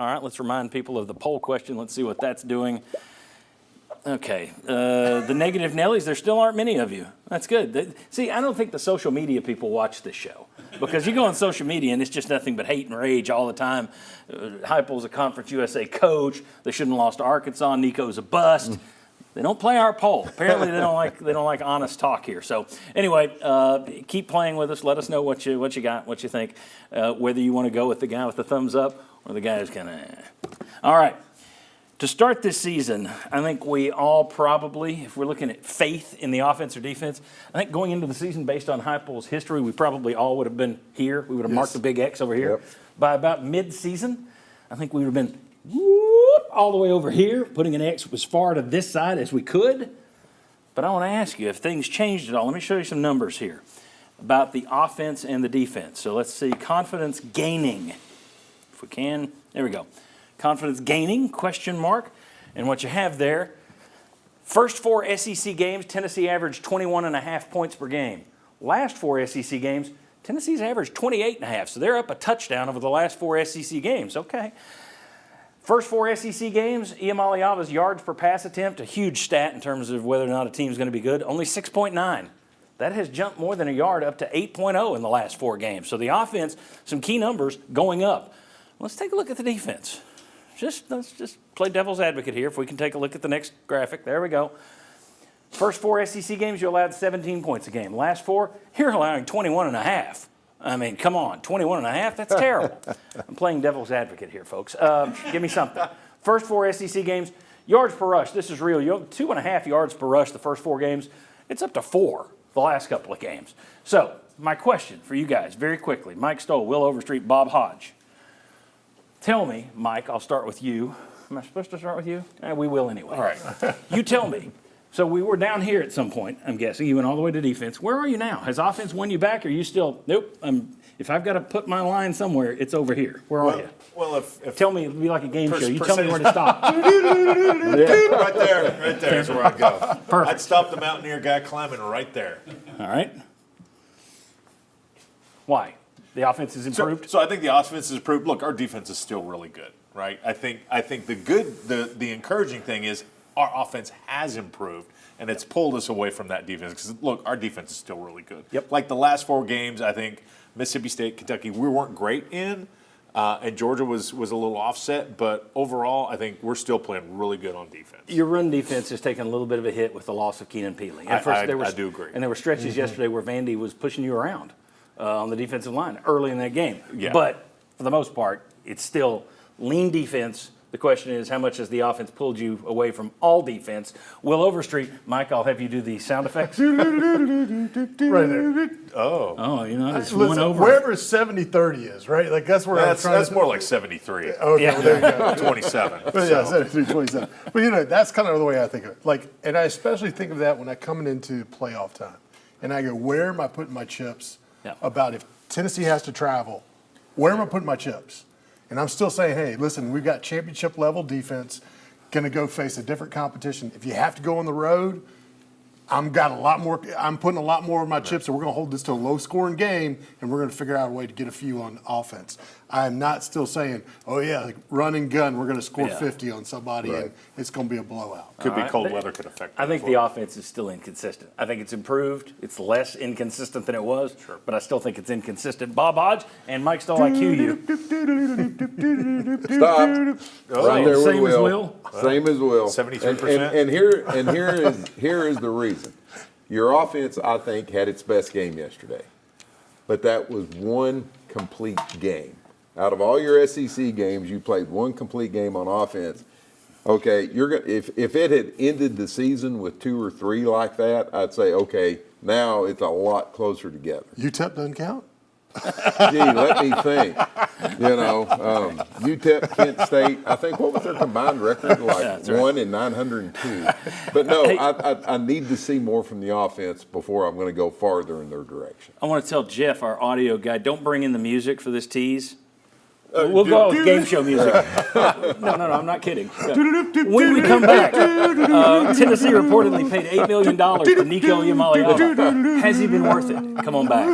All right, let's remind people of the poll question. Let's see what that's doing. Okay, the negative Nellies, there still aren't many of you. That's good. See, I don't think the social media people watch this show because you go on social media and it's just nothing but hate and rage all the time. Heupel's a Conference USA coach. They shouldn't have lost to Arkansas. Nico's a bust. They don't play our poll. Apparently, they don't like honest talk here. So anyway, keep playing with us. Let us know what you got, what you think, whether you want to go with the guy with the thumbs up or the guy who's kind of. All right. To start this season, I think we all probably, if we're looking at faith in the offense or defense, I think going into the season based on Heupel's history, we probably all would have been here. We would have marked the big X over here. Yep. By about mid-season, I think we would have been all the way over here, putting an X as far to this side as we could. But I want to ask you, if things changed at all, let me show you some numbers here about the offense and the defense. So let's see, confidence gaining. If we can, there we go. Confidence gaining, question mark. And what you have there, first 4 SEC games, Tennessee averaged 21.5 points per game. Last 4 SEC games, Tennessee's averaged 28.5. So they're up a touchdown over the last 4 SEC games. Okay. First 4 SEC games, Iamaleava's yards per pass attempt, a huge stat in terms of whether or not a team's going to be good, only 6.9. That has jumped more than a yard up to 8.0 in the last 4 games. So the offense, some key numbers going up. Let's take a look at the defense. Let's just play devil's advocate here. If we can take a look at the next graphic. There we go. First 4 SEC games, you allowed 17 points a game. Last 4, you're allowing 21.5. I mean, come on, 21.5? That's terrible. I'm playing devil's advocate here, folks. Give me something. First 4 SEC games, yards per rush. This is real. You have 2.5 yards per rush the first 4 games. It's up to 4 the last couple of games. So my question for you guys, very quickly, Mike Stoll, Will Overstreet, Bob Hodge. Tell me, Mike, I'll start with you. Am I supposed to start with you? We will anyway. All right. You tell me. So we were down here at some point, I'm guessing. You went all the way to defense. Where are you now? Has offense won you back, or are you still, nope, if I've got to put my line somewhere, it's over here. Where are you? Well, if tell me, it'd be like a game show. You tell me where to stop. Right there is where I'd go. Perfect. I'd stop the Mountaineer guy climbing right there. All right. Why? The offense has improved? So I think the offense has improved. Look, our defense is still really good, right? I think the encouraging thing is our offense has improved, and it's pulled us away from that defense. Because, look, our defense is still really good. Yep. Like the last 4 games, I think Mississippi State, Kentucky, we weren't great in, and Georgia was a little offset. But overall, I think we're still playing really good on defense. Your run defense has taken a little bit of a hit with the loss of Keenan Peely. I do agree. And there were stretches yesterday where Vandy was pushing you around on the defensive line early in that game. Yeah. But for the most part, it's still lean defense. The question is, how much has the offense pulled you away from all defense? Will Overstreet, Mike, I'll have you do the sound effects. Right there. Oh, you know, it's Listen, one over. wherever 70-30 is, right? Like that's where that's more like 73. Okay, Yeah. well, there you go. 27. But yeah, 73-27. But you know, that's kind of the way I think of it. Like, and I especially think of that when I'm coming into playoff time, and I go, where am I putting my chips? Yeah. About if Tennessee has to travel, where am I putting my chips? And I'm still saying, hey, listen, we've got championship level defense, going to go face a different competition. If you have to go on the road, I'm putting a lot more of my chips, and we're going to hold this to a low-scoring game, and we're going to figure out a way to get a few on offense. I'm not still saying, oh, yeah, like run and gun, we're going to score 50 on somebody, and it's going to be a blowout. Could be cold weather could affect that. I think the offense is still inconsistent. I think it's improved. It's less inconsistent than it was, but I still think it's inconsistent. Bob Hodge and Mike Stoll, I cue you. Stop. Right there with Same as Will. Same as Will. 73%. And here is the reason. Your offense, I think, had its best game yesterday, but that was one complete game. Out of all your SEC games, you played one complete game on offense. Okay, if it had ended the season with 2 or 3 like that, I'd say, okay, now it's a lot closer together. UTEP doesn't count? Gee, let me think. You know, UTEP, Kent State, I think, what was their combined record? Like 1 and 902. But no, I need to see more from the offense before I'm going to go farther in their direction. I want to tell Jeff, our audio guy, don't bring in the music for this tease. We'll go out with game show music. No, I'm not kidding. When we come back, Tennessee reportedly paid $8 million to Nico Iamaleava. Has he been worth it? Come on back.